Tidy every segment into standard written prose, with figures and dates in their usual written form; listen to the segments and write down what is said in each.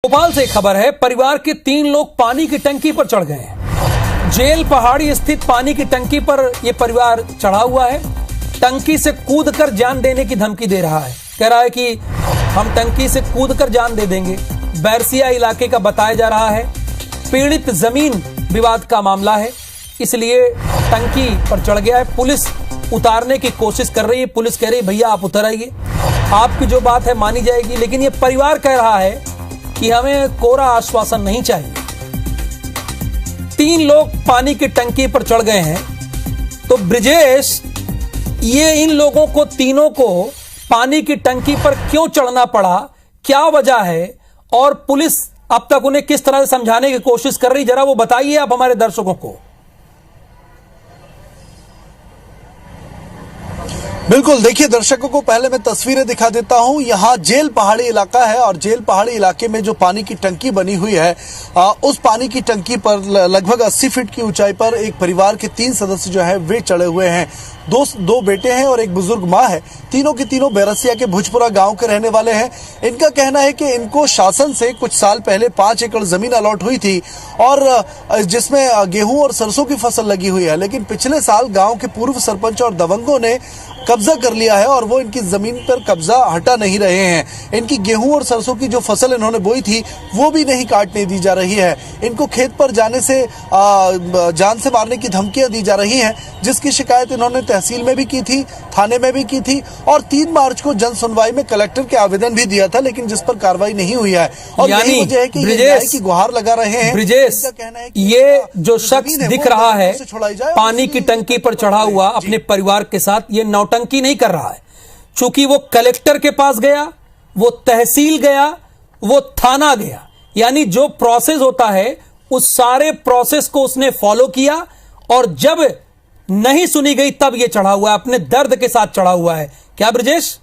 भोपाल से खबर है, परिवार के 3 लोग पानी की टंकी पर चढ़ गए हैं। जेल पहाड़ी स्थित पानी की टंकी पर यह परिवार चढ़ा हुआ है। टंकी से कूदकर जान देने की धमकी दे रहा है। कह रहा है कि हम टंकी से कूदकर जान दे देंगे। बैरसिया इलाके का बताया जा रहा है। पीड़ित जमीन विवाद का मामला है, इसलिए टंकी पर चढ़ गया है। पुलिस उतारने की कोशिश कर रही है। पुलिस कह रही है भैया आप उतर आइए, आपकी जो बात है मानी जाएगी। लेकिन ये परिवार कह रहा है कि हमें कोरा आश्वासन नहीं चाहिए। 3 लोग पानी की टंकी पर चढ़ गए हैं। तो ब्रिजेश, ये इन लोगों को तीनों को पानी की टंकी पर क्यों चढ़ना पड़ा, क्या वजह है, और पुलिस अब तक उन्हें किस तरह से समझाने की कोशिश कर रही, जरा वो बताइए आप हमारे दर्शकों को। बिल्कुल, देखिए दर्शकों को पहले मैं तस्वीरें दिखा देता हूं। यहाँ जेल पहाड़ी इलाका है और जेल पहाड़ी इलाके में जो पानी की टंकी बनी हुई है, उस पानी की टंकी पर लगभग 80 फीट की ऊंचाई पर एक परिवार के 3 सदस्य जो है वे चढ़े हुए हैं। दो बेटे हैं और एक बुजुर्ग माँ है। तीनों के तीनों बैरसिया के भुजपुरा गांव के रहने वाले हैं। इनका कहना है कि इनको शासन से कुछ साल पहले 5 एकड़ जमीन अलॉट हुई थी और जिसमें गेहूं और सरसों की फसल लगी हुई है। लेकिन पिछले साल गांव के पूर्व सरपंच और दबंगों ने कब्जा कर लिया है और वो इनकी जमीन पर कब्जा हटा नहीं रहे हैं। इनकी गेहूं और सरसों की जो फसल इन्होंने बोई थी वो भी नहीं काटने दी जा रही है। इनको खेत पर जाने से जान से मारने की धमकियां दी जा रही हैं, जिसकी शिकायत इन्होंने तहसील में भी की थी, थाने में भी की थी और 3 मार्च को जन सुनवाई में कलेक्टर के आवेदन भी दिया था, लेकिन जिस पर कार्रवाई नहीं हुई है। और यही वजह है कि ये न्याय की गुहार लगा रहे हैं। ब्रिजेश, ये जो शख्स दिख रहा है पानी की टंकी पर चढ़ा हुआ अपने परिवार के साथ, ये नौटंकी नहीं कर रहा है। चूंकि वो कलेक्टर के पास गया, वो तहसील गया, वो थाना गया, यानी जो प्रोसेस होता है उस सारे प्रोसेस को उसने फॉलो किया और जब नहीं सुनी गई तब ये चढ़ा हुआ है, अपने दर्द के साथ चढ़ा हुआ है। क्या ब्रिजेश?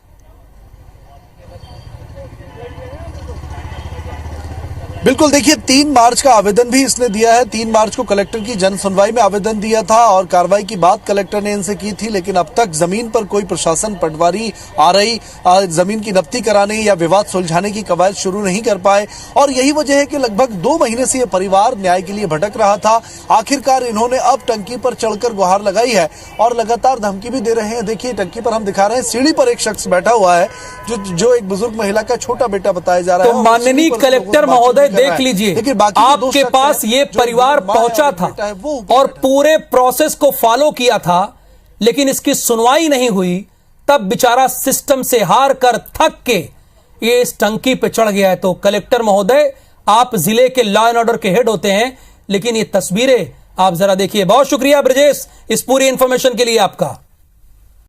बिल्कुल, देखिए 3 मार्च का आवेदन भी इसने दिया है। 3 मार्च को कलेक्टर की जन सुनवाई में आवेदन दिया था और कार्रवाई की बात कलेक्टर ने इनसे की थी, लेकिन अब तक जमीन पर कोई प्रशासन पटवारी आ रही जमीन की नफ्ती कराने या विवाद सुलझाने की कवायद शुरू नहीं कर पाए। और यही वजह है कि लगभग 2 महीने से यह परिवार न्याय के लिए भटक रहा था। आखिरकार इन्होंने अब टंकी पर चढ़कर गुहार लगाई है और लगातार धमकी भी दे रहे हैं। देखिए टंकी पर हम दिखा रहे हैं, सीढ़ी पर एक शख्स बैठा हुआ है जो एक बुजुर्ग महिला का छोटा बेटा बताया जा रहा है। तो माननीय कलेक्टर महोदय, देख लीजिए, आपके पास ये परिवार पहुंचा था और पूरे प्रोसेस को फॉलो किया था, लेकिन इसकी सुनवाई नहीं हुई। तब बेचारा सिस्टम से हार कर थक के ये इस टंकी पे चढ़ गया है। तो कलेक्टर महोदय, आप जिले के लॉ एंड ऑर्डर के हेड होते हैं, लेकिन ये तस्वीरें आप जरा देखिए। बहुत शुक्रिया ब्रिजेश इस पूरी इंफॉर्मेशन के लिए आपका।